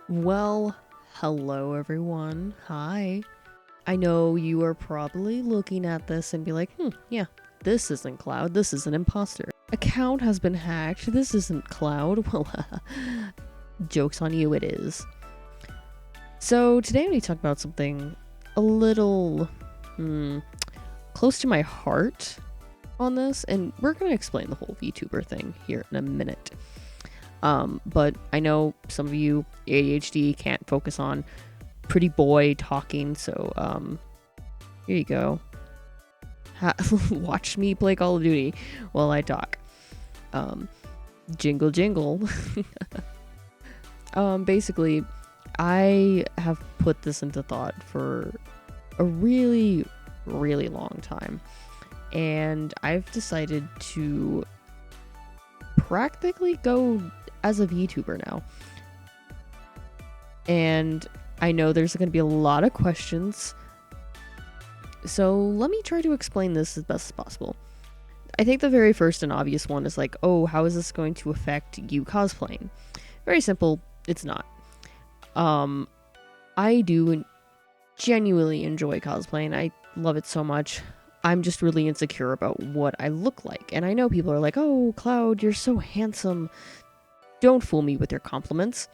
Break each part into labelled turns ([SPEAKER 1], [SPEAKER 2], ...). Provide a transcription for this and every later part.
[SPEAKER 1] Well, hello everyone. Hi. I know you are probably looking at this and be like, yeah, this isn't Cloud, this is an imposter. Account has been hacked, this isn't Cloud. Well, joke's on you, it is. So today I'm going to talk about something a little close to my heart on this, and we're going to explain the whole VTuber thing here in a minute. But I know some of you ADHD can't focus on pretty boy talking, so here you go. Watch me play Call of Duty while I talk. Jingle jingle. Basically, I have put this into thought for a really, really long time, and I've decided to practically go as a VTuber now. And I know there's going to be a lot of questions, so let me try to explain this as best as possible. I think the very first and obvious one is like, oh, how is this going to affect you cosplaying? Very simple, it's not. I do genuinely enjoy cosplaying. I love it so much. I'm just really insecure about what I look like. And I know people are like, oh, Cloud, you're so handsome. Don't fool me with your compliments.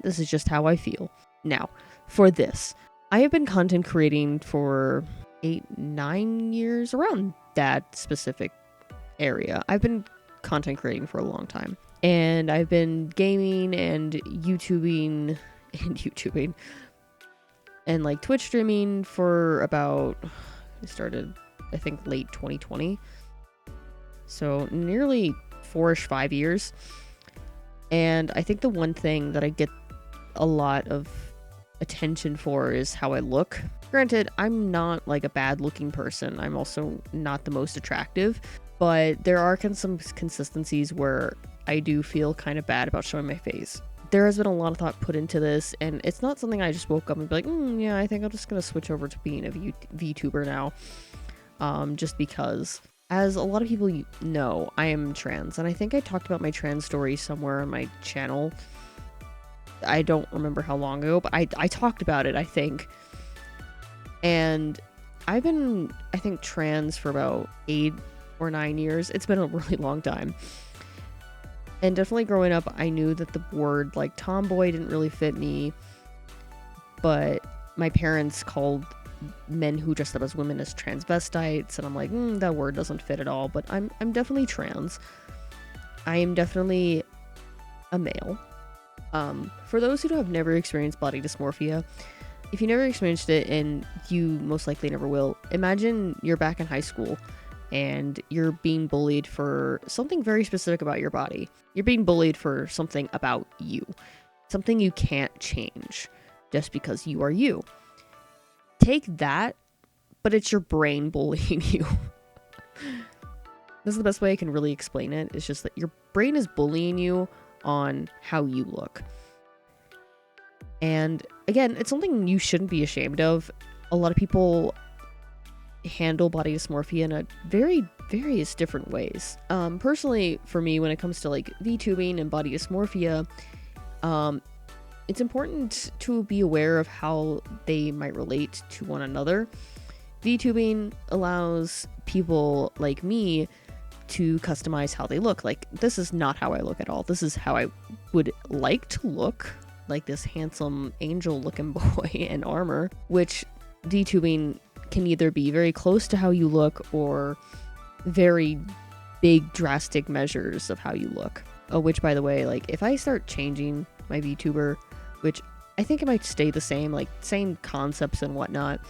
[SPEAKER 1] This is just how I feel. Now, for this, I have been content creating for 8-9 years, around that specific area. I've been content creating for a long time. And I've been gaming and YouTubing and like Twitch streaming for about, I started, I think, late 2020. So nearly 4-ish, 5 years. And I think the one thing that I get a lot of attention for is how I look. Granted, I'm not like a bad looking person. I'm also not the most attractive, but there are some consistencies where I do feel kind of bad about showing my face. There has been a lot of thought put into this, and it's not something I just woke up and be like, yeah, I think I'm just going to switch over to being a VTuber now. Just because, as a lot of people know, I am trans, and I think I talked about my trans story somewhere on my channel. I don't remember how long ago, but I talked about it, I think. And I've been, I think, trans for about 8 or 9 years. It's been a really long time. And definitely growing up, I knew that the word like tomboy didn't really fit me. But my parents called men who dressed up as women as transvestites, and I'm like, that word doesn't fit at all. But I'm definitely trans. I am definitely a male. For those who have never experienced body dysmorphia, if you never experienced it, and you most likely never will, imagine you're back in high school and you're being bullied for something very specific about your body. You're being bullied for something about you. Something you can't change just because you are you. Take that, but it's your brain bullying you. This is the best way I can really explain it. It's just that your brain is bullying you on how you look. And again, it's something you shouldn't be ashamed of. A lot of people handle body dysmorphia in a various different ways. Personally, for me, when it comes to like VTubing and body dysmorphia, it's important to be aware of how they might relate to one another. VTubing allows people like me to customize how they look. Like, this is not how I look at all. This is how I would like to look, like this handsome angel looking boy in armor, which VTubing can either be very close to how you look or very big drastic measures of how you look. Oh, which by the way, like if I start changing my VTuber, which I think it might stay the same, like same concepts and whatnot,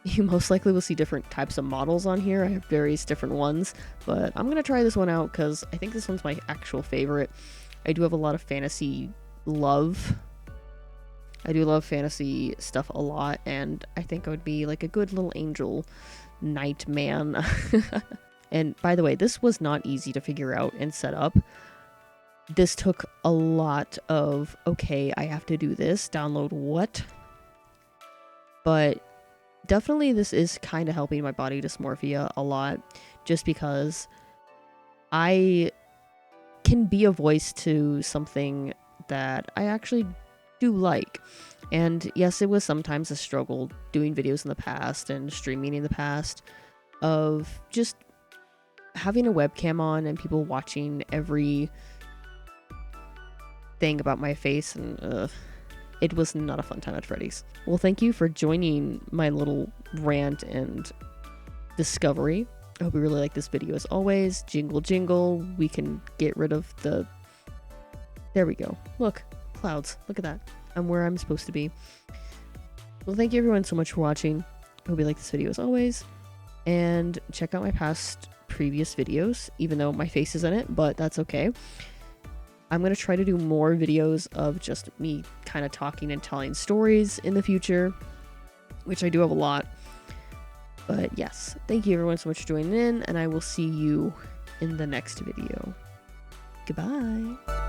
[SPEAKER 1] you most likely will see different types of models on here. I have various different ones, but I'm gonna try this one out because I think this one's my actual favorite. I do have a lot of fantasy love. I do love fantasy stuff a lot, and I think I would be like a good little angel knight man. And by the way, this was not easy to figure out and set up. This took a lot of, okay, I have to do this, download what? But definitely this is kind of helping my body dysmorphia a lot, just because I can be a voice to something that I actually do like. And yes, it was sometimes a struggle doing videos in the past and streaming in the past, of just having a webcam on and people watching every thing about my face, and it was not a fun time at Freddy's. Well, thank you for joining my little rant and discovery. I hope you really like this video. As always, jingle jingle, we can get rid of the... There we go. Look, clouds. Look at that. I'm where I'm supposed to be. Well, thank you everyone so much for watching. I hope you like this video as always. And check out my previous videos, even though my face is in it, but that's okay. I'm going to try to do more videos of just me kind of talking and telling stories in the future, which I do have a lot. But yes, thank you everyone so much for joining in, and I will see you in the next video. Goodbye.